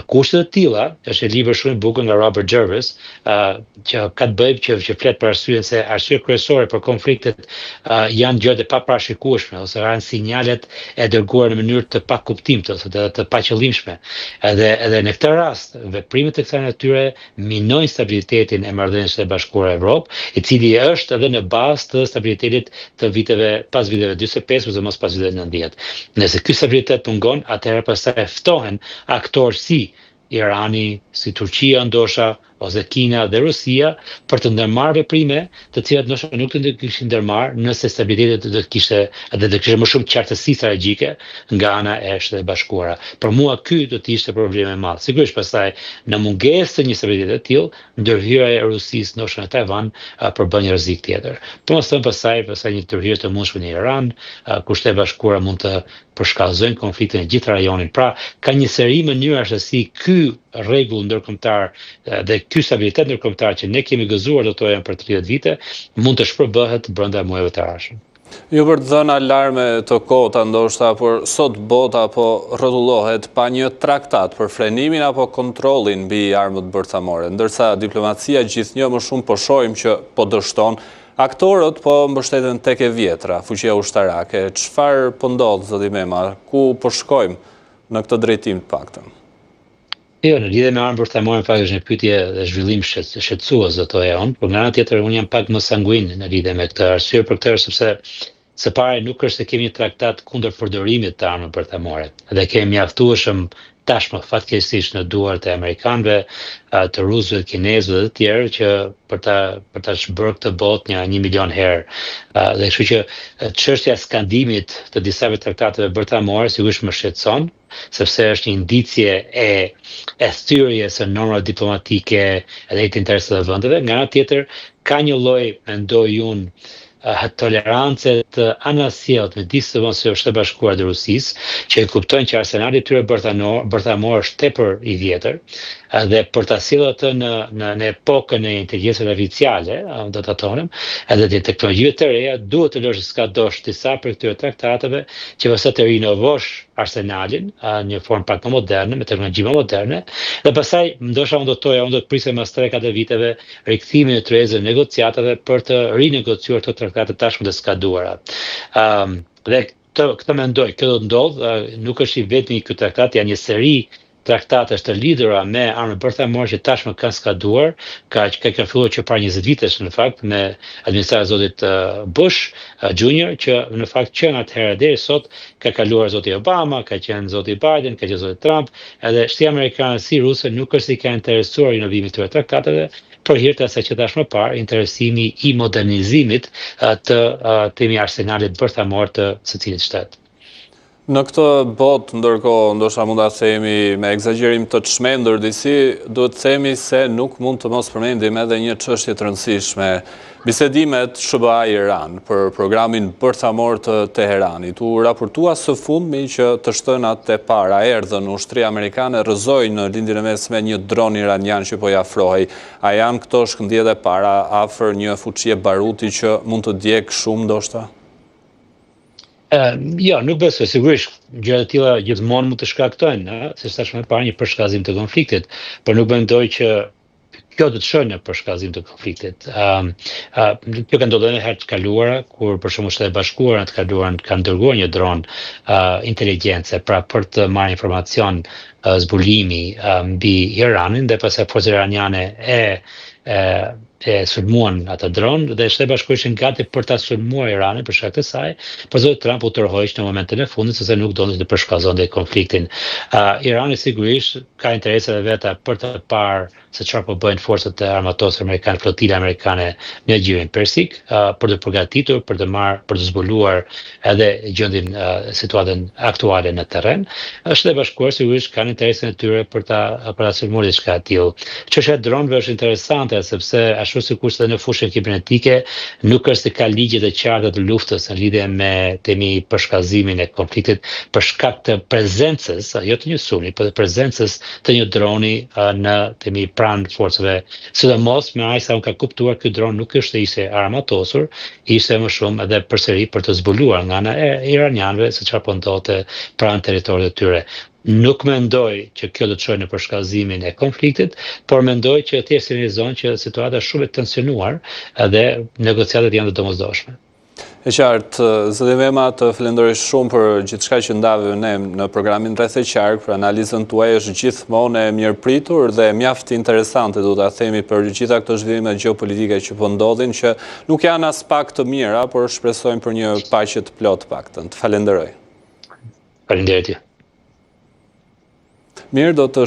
kushte të tilla, është e libër shumë i bukur nga Robert Jervis, që ka të bëjë që flet për arsyeën se arsye kryesore për konfliktet janë gjërat e paparashikueshme ose janë sinjalet e dërguara në mënyrë të pakuptimshme ose të paqëllimshme. Edhe në këtë rast, veprimet e kësaj natyre minojnë stabilitetin e Marrëdhënies së Bashkuara Evropë, i cili është edhe në bazë të stabilitetit të viteve pas viteve 45 ose mos pas viteve 90. Nëse ky stabilitet mungon, atëherë pastaj ftohen aktorë si Irani, si Turqia ndoshta, ose Kina dhe Rusia për të ndërmarrë veprime të cilat ndoshta nuk të kishin ndërmarrë nëse stabiliteti do të kishte më shumë qartësi strategjike nga ana e Shtetit Bashkuara. Për mua ky do të ishte problemi i madh. Sigurisht pastaj në mungesë të një stabiliteti të tillë, ndërhyrja e Rusisë ndoshta në Taiwan përbën një rrezik tjetër. Po mos them pastaj një ndërhyrje të mundshme në Iran, ku Shteti Bashkuar mund të përshkallëzojnë konfliktin e gjithë rajonin. Pra, ka një seri mënyrash se si ky rregull ndërkombëtar dhe ky stabilitet ndërkombëtar që ne kemi gëzuar do të thonë për 30 vite, mund të shpërbëhet brenda muajve të ardhshëm. Jo për të dhënë alarme të kota ndoshta, por sot bota po rrotullohet pa një traktat për frenimin apo kontrollin mbi armët bërthamore, ndërsa diplomacia gjithnjë më shumë po shohim që po dështon. Aktorët po mbështeten tek e vjetra, fuqia ushtarake. Çfarë po ndodh, zoti Mema? Ku po shkojmë në këtë drejtim të paktën? Jo, në lidhje me armën bërthamore, në fakt është një pyetje dhe zhvillim shqetësues do të thoja unë, por nga ana tjetër unë jam pak më sanguin në lidhje me këtë. Arsye për këtë është sepse së pari nuk është se kemi një traktat kundër përdorimit të armëve bërthamore, dhe kemi mjaftueshëm tashmë fatkeqësisht në duart e amerikanëve, të rusëve, kinezëve dhe të tjerë që për ta bërë këtë botë 1 milion herë. Dhe kështu që çështja e skandimit të disa traktateve bërthamore sigurisht më shqetëson, sepse është një indicje e thyrjes së normave diplomatike edhe të interesave të vendeve. Nga ana tjetër, ka një lloj, mendoj unë, tolerancë të anasjellt me disë të Shtetit Bashkuar dhe Rusisë, që e kuptojnë që arsenali i tyre bërthamor është tepër i vjetër, dhe për ta sjellë atë në epokën e inteligjencës artificiale, do ta thonim, edhe të teknologjive të reja, duhet të lësh skadosh disa për këtyre traktateve që pastaj të rinovosh arsenalin në një formë pak më moderne, me teknologji më moderne, dhe pastaj ndoshta unë do të prisem mas 3-4 viteve rikthimin e tryezëve negociatave për të rinegociuar këto traktate tashmë të skaduara. Dhe këtë mendoj, kjo do të ndodh, nuk është i vetmi ky traktat, janë një seri traktatesh të lidhura me armë bërthamore që tashmë kanë skaduar, ka filluar që para 20 vitesh në fakt me administratën e zotit Bush Jr, që në fakt që atëherë deri sot ka kaluar zoti Obama, ka qenë zoti Biden, ka qenë zoti Trump, edhe shteti amerikan si ruse nuk është si ka interesuar rinovimit të traktateve, për hir të asaj që thash më parë, interesimi i modernizimit të arsenalit bërthamor të secilit shtet. Në këtë botë, ndërkohë, ndoshta mund ta themi me egzagerim të çmendur disi, duhet të themi se nuk mund të mos përmendim edhe një çështje të rëndësishme. Bisedimet SBA-Iran për programin bërthamor të Teheranit u raportua së fundmi që të shtënat e para erdhën ushtria amerikane rrëzoi në lindjen e mesme një dron iranian që po i afrohej. A janë këto shkëndijët e para afër një fuqie baruti që mund të djegë shumë ndoshta? Jo, nuk besoj, sigurisht gjëra të tilla gjithmonë mund të shkaktojnë, se thash më parë një përshkallëzim të konfliktit, por nuk mendoj që kjo do të shojë në përshkallëzim të konfliktit. Kjo ka ndodhur edhe herë të kaluara, kur për shembull Shtetet Bashkuara të kaluara kanë dërguar një dron inteligjence, pra për të marrë informacion zbulimi mbi Iranin, dhe pastaj forcat iraniane e sulmuan atë dron, dhe Shtetet Bashkuara ishin gati për ta sulmuar Iranin për shkak të saj, por zoti Trump u tërhoq në momentin e fundit sepse nuk donte të përshkallëzonte konfliktin. Irani sigurisht ka interesat e veta për të parë se çfarë po bëjnë forcat e armatosur amerikane, flotila amerikane në Gjirin Persik, për të përgatitur, për të zbuluar edhe gjendjen situatën aktuale në terren. Shtetet Bashkuara sigurisht kanë interesin e tyre për ta sulmuar diçka të tillë. Çështja e dronëve është interesante sepse ashtu sikur se në fushën kibernetike nuk është se ka ligjet e qarta të luftës në lidhje me temi përshkallëzimin e konfliktit për shkak të prezencës, jo të një sulmi, por të prezencës të një droni në temi pranë forcave. Sidomos me aq sa unë ka kuptuar, ky dron nuk ishte armatosur, ishte më shumë edhe përsëri për të zbuluar nga ana e iranianëve se çfarë po ndodhte pranë territorit të tyre. Nuk mendoj që kjo do të çojë në përshkallëzimin e konfliktit, por mendoj që thjesht sinjalizon që situata është shumë e tensionuar dhe negociatat janë të domosdoshme. E qartë, zoti Vema, të falenderoj shumë për gjithçka që ndave ne në programin Rreth e Qark, për analizën tuaj është gjithmonë e mirëpritur dhe mjaft interesante, do ta themi, për gjitha këto zhvillime gjeopolitike që po ndodhin, që nuk janë as pak të mira, por shpresojmë për një paqe të plotë paktën. Të falenderoj. Faleminderit. Mirë, do të